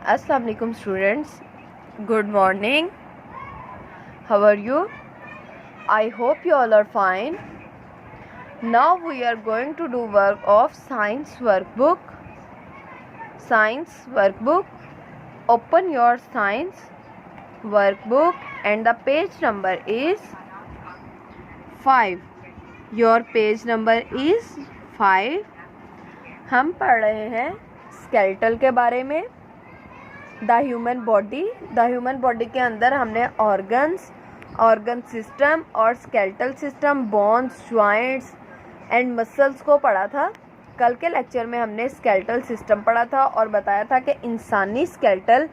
Assalamu alaikum students. Good morning. How are you? I hope you all are fine. Now we are going to do work of science workbook. Science workbook. Open your science workbook and the page number is 5. Your page number is 5. हम पढ़ रहे हैं skeletal के बारे में। The human body के अंदर हमने ऑर्गन सिस्टम और skeletal system, bones, joints and muscles को पढ़ा था। कल के लेक्चर में हमने स्केलेटल सिस्टम पढ़ा था और बताया था कि इंसानी स्केलेटल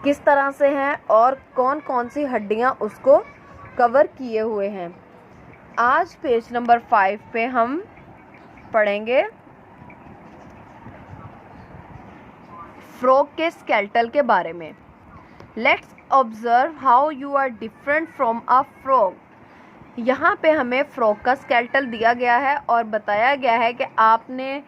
किस तरह से हैं और कौन कौन सी हड्डियां उसको कवर किए हुए हैं। आज पेज नंबर 5 पे हम पढ़ेंगे फ्रॉग के स्केलेटल के बारे में। Let's observe how you are different from a frog. यहाँ पे हमें फ्रॉग का स्केलेटल दिया गया है और बताया गया है कि आपने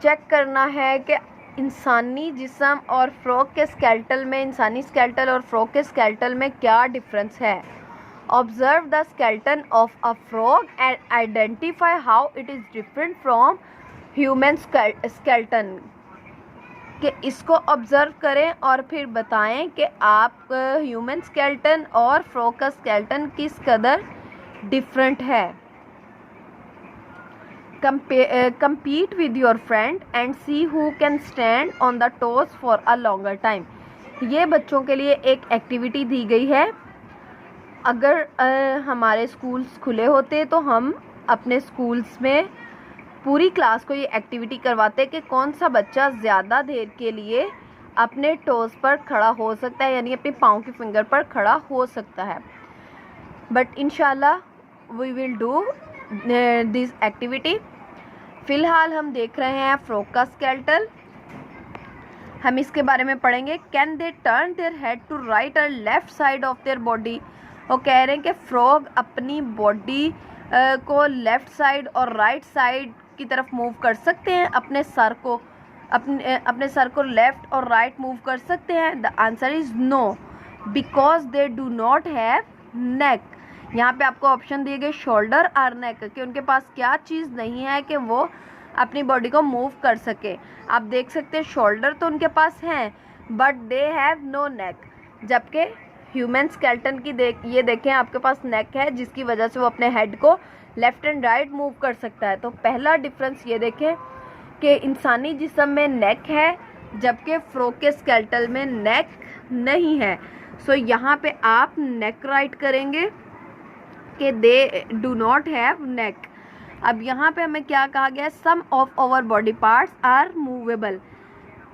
चेक करना है कि इंसानी जिस्म और फ्रॉग के स्केलेटल में, इंसानी स्केलेटल और फ्रॉग के स्केलेटल में क्या डिफरेंस है। Observe the skeleton of a frog and identify how it is different from human skeleton. कि इसको ऑब्जर्व करें और फिर बताएं कि आप ह्यूमन स्केलेटन और फ्रॉग का स्केलेटन किस कदर डिफरेंट है। compete with your friend and see who can stand on the toes for a longer time। ये बच्चों के लिए एक एक्टिविटी दी गई है। अगर हमारे स्कूल्स खुले होते तो हम अपने स्कूल्स में पूरी क्लास को ये एक्टिविटी करवाते कि कौन सा बच्चा ज़्यादा देर के लिए अपने टोज़ पर खड़ा हो सकता है, यानी अपने पाँव की फिंगर पर खड़ा हो सकता है। बट इंशाल्लाह we will do this activity. फ़िलहाल हम देख रहे हैं फ्रॉग का स्केलेटल। हम इसके बारे में पढ़ेंगे। Can they turn their head to right और left side of their body. वो कह रहे हैं कि फ्रॉग अपनी बॉडी को लेफ़्ट साइड और राइट साइड की तरफ मूव कर सकते हैं। अपने सर को लेफ़्ट और राइट मूव कर सकते हैं। The answer is no, because they do not have neck. यहाँ पे आपको ऑप्शन दिए गए शोल्डर और नेक कि उनके पास क्या चीज़ नहीं है कि वो अपनी बॉडी को मूव कर सके। आप देख सकते हैं शोल्डर तो उनके पास हैं बट दे हैव नो नेक, जबकि ह्यूमन स्केलेटन की ये देखें आपके पास नेक है जिसकी वजह से वो अपने हेड को लेफ़्ट एंड राइट मूव कर सकता है। तो पहला डिफरेंस ये देखें कि इंसानी जिस्म में नेक है जबकि फ्रॉग के स्केलेटल में नेक नहीं है। सो यहाँ पे आप नेक राइट करेंगे कि they do not have neck. अब यहाँ पे हमें क्या कहा गया है, some of our body parts are movable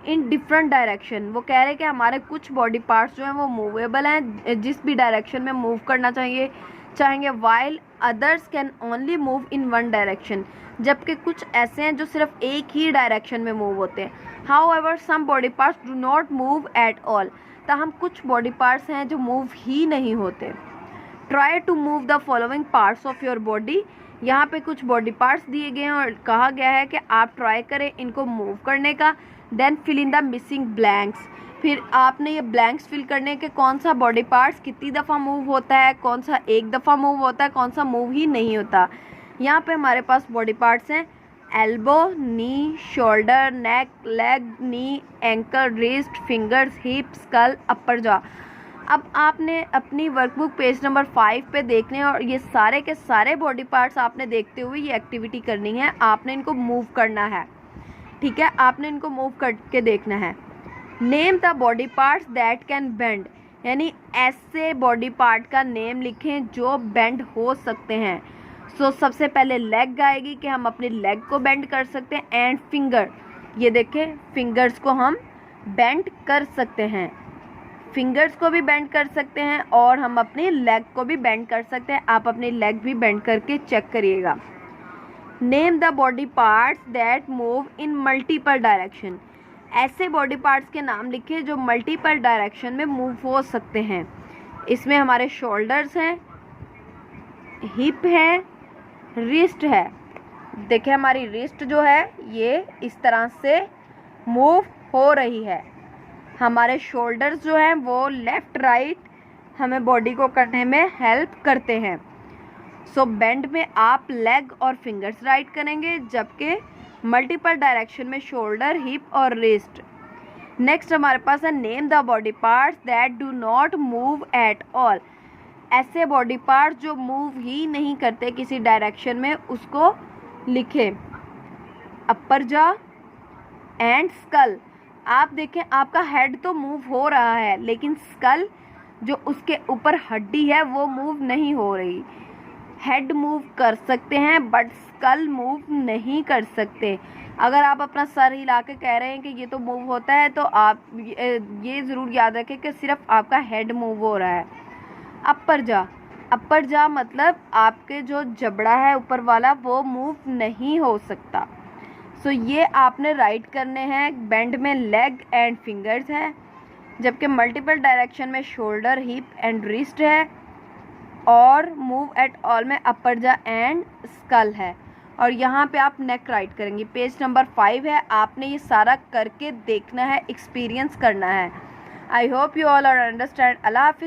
in different direction. वो कह रहे हैं कि हमारे कुछ बॉडी पार्ट्स जो हैं वो मूवेबल हैं, जिस भी डायरेक्शन में मूव करना चाहेंगे while others can only move in one direction, जबकि कुछ ऐसे हैं जो सिर्फ एक ही डायरेक्शन में मूव होते हैं। However some body parts do not move at all. ताहम कुछ बॉडी पार्ट्स हैं जो मूव ही नहीं होते। Try to move the following parts of your body. यहाँ पे कुछ बॉडी पार्ट्स दिए गए हैं और कहा गया है कि आप ट्राई करें इनको मूव करने का। Then fill in the missing blanks. फिर आपने ये ब्लैंक्स फिल करने के कौन सा बॉडी पार्ट्स कितनी दफ़ा मूव होता है, कौन सा एक दफ़ा मूव होता है, कौन सा मूव ही नहीं होता। यहाँ पे हमारे पास बॉडी पार्ट्स हैं elbow, knee, shoulder, neck, leg, knee, ankle, wrist, fingers, hip, skull, upper jaw. अब आपने अपनी वर्कबुक पेज नंबर 5 पे देखने हैं और ये सारे के सारे बॉडी पार्ट्स आपने देखते हुए ये एक्टिविटी करनी है। आपने इनको मूव करना है, ठीक है, आपने इनको मूव करके देखना है। Name the body parts that can bend, यानी ऐसे बॉडी पार्ट का नेम लिखें जो बेंड हो सकते हैं। सो सबसे पहले लेग आएगी कि हम अपने लेग को बेंड कर सकते हैं। एंड फिंगर, ये देखें फिंगर्स को हम बेंड कर सकते हैं, फिंगर्स को भी बेंड कर सकते हैं और हम अपनी लेग को भी बेंड कर सकते हैं। आप अपनी लेग भी बेंड करके चेक करिएगा। Name the body parts that move in multiple direction. ऐसे बॉडी पार्ट्स के नाम लिखे जो मल्टीपल डायरेक्शन में मूव हो सकते हैं। इसमें हमारे शोल्डर्स हैं, हिप है, रिस्ट है। देखिए हमारी रिस्ट जो है ये इस तरह से मूव हो रही है। हमारे शोल्डर्स जो हैं वो लेफ़्ट राइट हमें बॉडी को करने में हेल्प करते हैं। सो बेंड में आप लेग और फिंगर्स राइट करेंगे, जबकि मल्टीपल डायरेक्शन में शोल्डर, हिप और रिस्ट। नेक्स्ट हमारे पास है name the body parts that do not move at all. ऐसे बॉडी पार्ट्स जो मूव ही नहीं करते किसी डायरेक्शन में, उसको लिखें। अपर जा एंड स्कल। आप देखें आपका हेड तो मूव हो रहा है, लेकिन स्कल जो उसके ऊपर हड्डी है वो मूव नहीं हो रही। हेड मूव कर सकते हैं बट स्कल मूव नहीं कर सकते। अगर आप अपना सर हिला के कह रहे हैं कि ये तो मूव होता है, तो आप ये ज़रूर याद रखें कि सिर्फ आपका हेड मूव हो रहा है। अपर जा मतलब आपके जो जबड़ा है ऊपर वाला वो मूव नहीं हो सकता। सो ये आपने राइट करने हैं। बेंड में लेग एंड फिंगर्स है, जबकि मल्टीपल डायरेक्शन में शोल्डर, हिप एंड रिस्ट है, और मूव एट ऑल में अपर जा एंड स्कल है। और यहाँ पे आप नेक राइट करेंगे। पेज नंबर 5 है, आपने ये सारा करके देखना है, एक्सपीरियंस करना है। I hope you all are understand. अल्लाह हाफिज़।